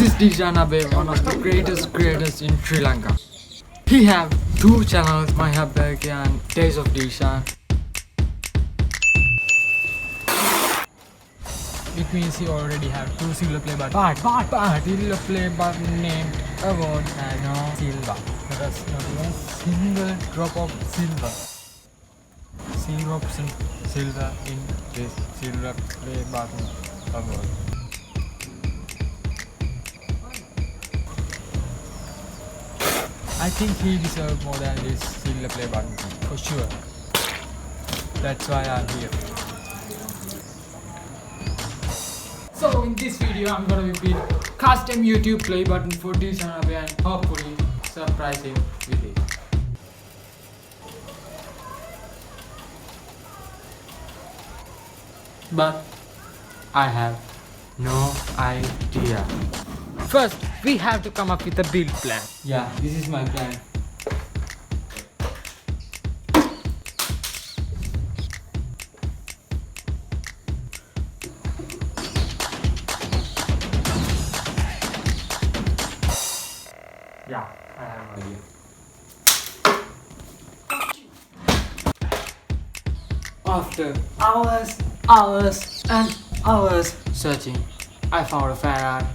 This is DILSHAN Abey, one of the greatest creators in Sri Lanka. He have two channels, My Habberg and Days of Dilshan. It means he already have two silver play buttons. But silver play button named award and no silver. There is not even single drop of silver. 0% silver in this silver play button award. I think he deserves more than this silver play button for sure. That's why I'm here. So in this video I'm gonna be build custom YouTube play button for DILSHAN Abey and hopefully surprise him with it. But I have no idea. First, we have to come up with a build plan. Yeah, this is my plan. Yeah, I have an idea. After hours and hours searching, I found a fan art.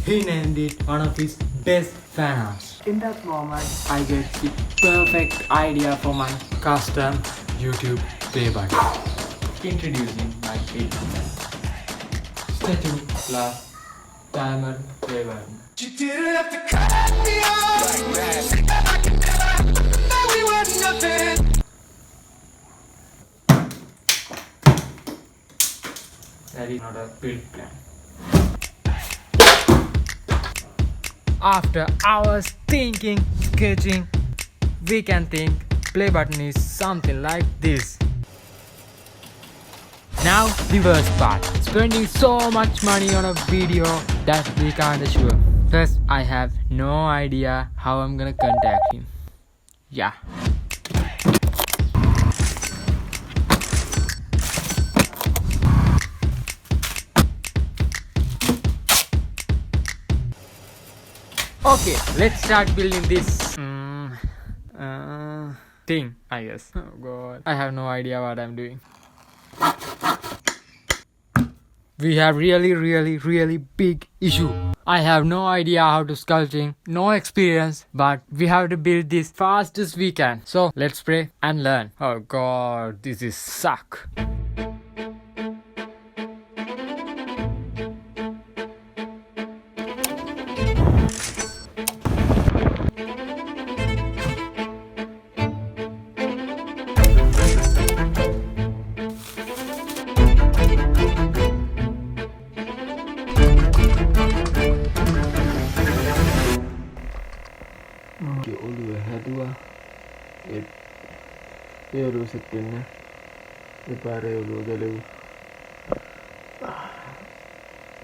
He named it one of his best fan arts. In that moment, I get the perfect idea for my custom YouTube play button. Introducing my build plan. Statue plus diamond play button. You didn't have to cut me off like that. We were nothing. That is not a build plan. After hours thinking, sketching, we can think play button is something like this. Now the worst part, spending so much money on a video that we can't assure. First, I have no idea how I'm gonna contact him. Yeah. Okay, let's start building this thing, I guess. Oh god, I have no idea what I'm doing. We have really big issue. I have no idea how to sculpting, no experience, but we have to build this fast as we can. So let's pray and learn. Oh god, this is suck. ඔළුව හැදුවා ඒ ඔළුව set වෙන්න එපාරේ ඔළුව ගැලෙව්වා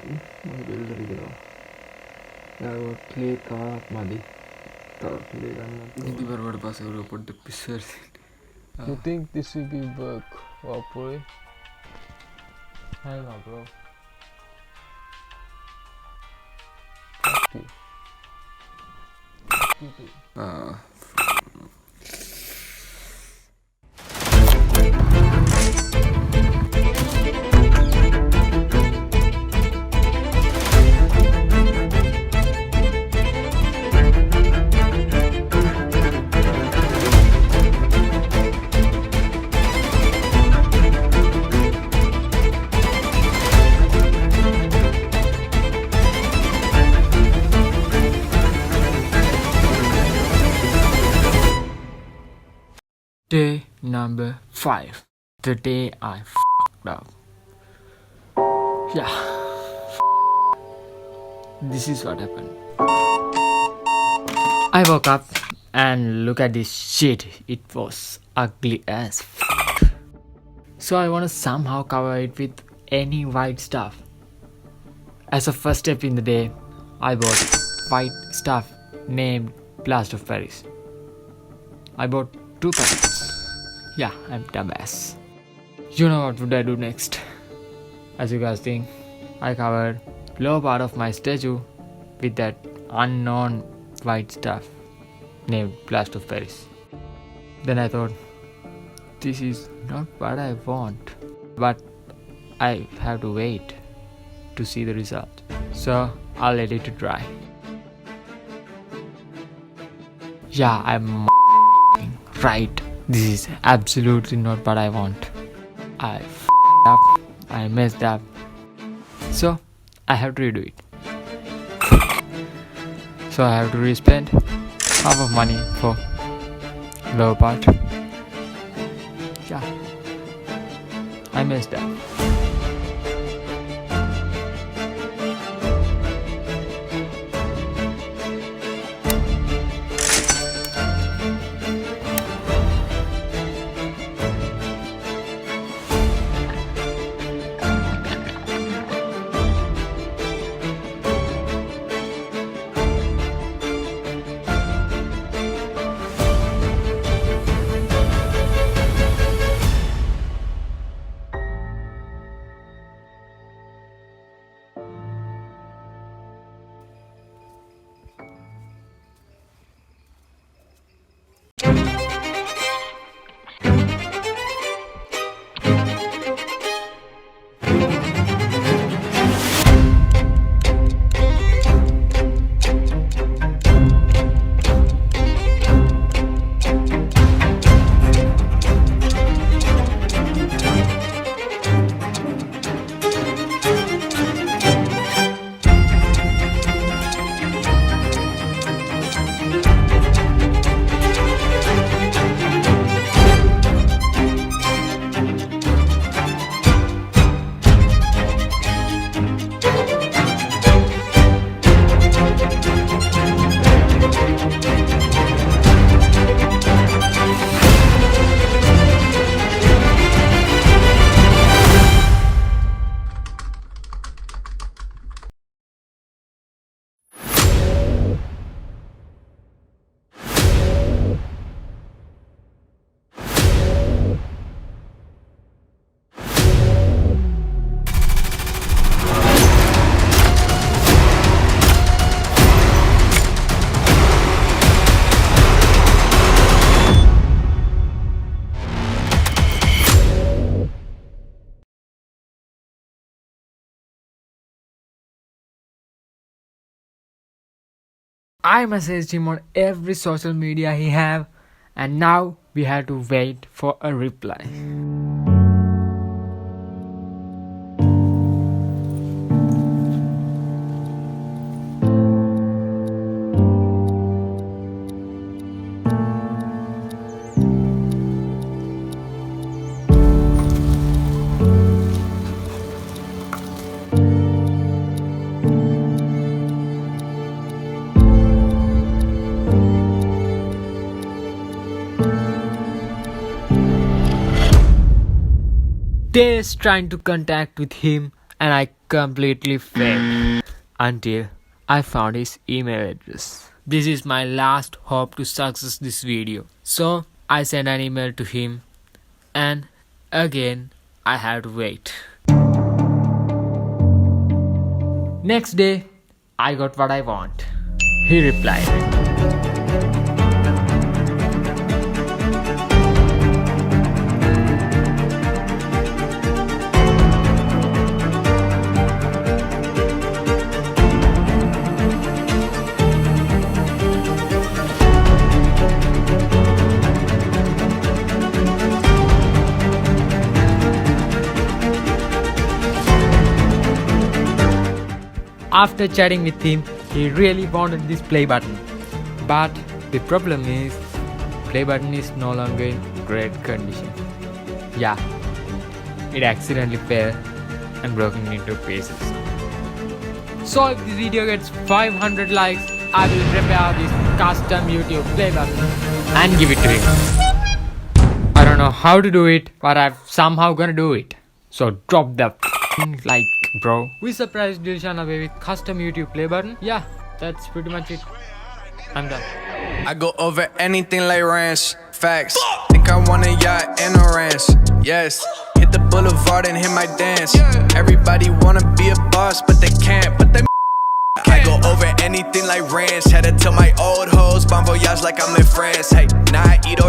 මම බෙල්ලට ගියා යාව clay කාක් මදි තව ක්ලේ ගන්න ඉතින් බරවට පස්සේ ඔළුව පොඩ්ඩක් පිස්සර් You think this will be work properly? Hell no, bro. Day number 5. The day I f***ed up. Yeah. This is what happened. I woke up and look at this shit. It was ugly as f***. So I want to somehow cover it with any white stuff. As a first step in the day, I bought white stuff named Plaster of Paris. I bought 2 packets. Yeah, I'm dumbass. You know what would I do next? As you guys think, I covered lower part of my statue with that unknown white stuff named Plaster of Paris. Then I thought, this is not what I want, but I have to wait to see the result. So I'll let it dry. Yeah, I'm right. This is absolutely not what I want. I f***ed up. I messed up. So I have to redo it. So I have to re-spend half of money for lower part. Yeah, I messed up. I messaged him on every social media he have, and now we have to wait for a reply. Days trying to contact with him, and I completely failed until I found his email address. This is my last hope to success this video. So I sent an email to him, and again I had to wait. Next day I got what I want. He replied. After chatting with him, he really wanted this play button. But the problem is, play button is no longer in great condition. Yeah, it accidentally fell and broken into pieces. So if this video gets 500 likes, I will prepare this custom YouTube play button and give it to him. I don't know how to do it, but I'm somehow gonna do it. So drop the like, bro. We surprised DILSHAN Abey with custom YouTube play button. Yeah, that's pretty much it. I'm done. I go over anything like ranch. Facts. Think I want a yacht and a ranch. Yes. Hit the boulevard and hit my dance. Everybody wanna be a boss, but they can't. I go over over anything like ranch. Had to tell my old hoes, bon voyage like I'm in France. Hey, now I eat or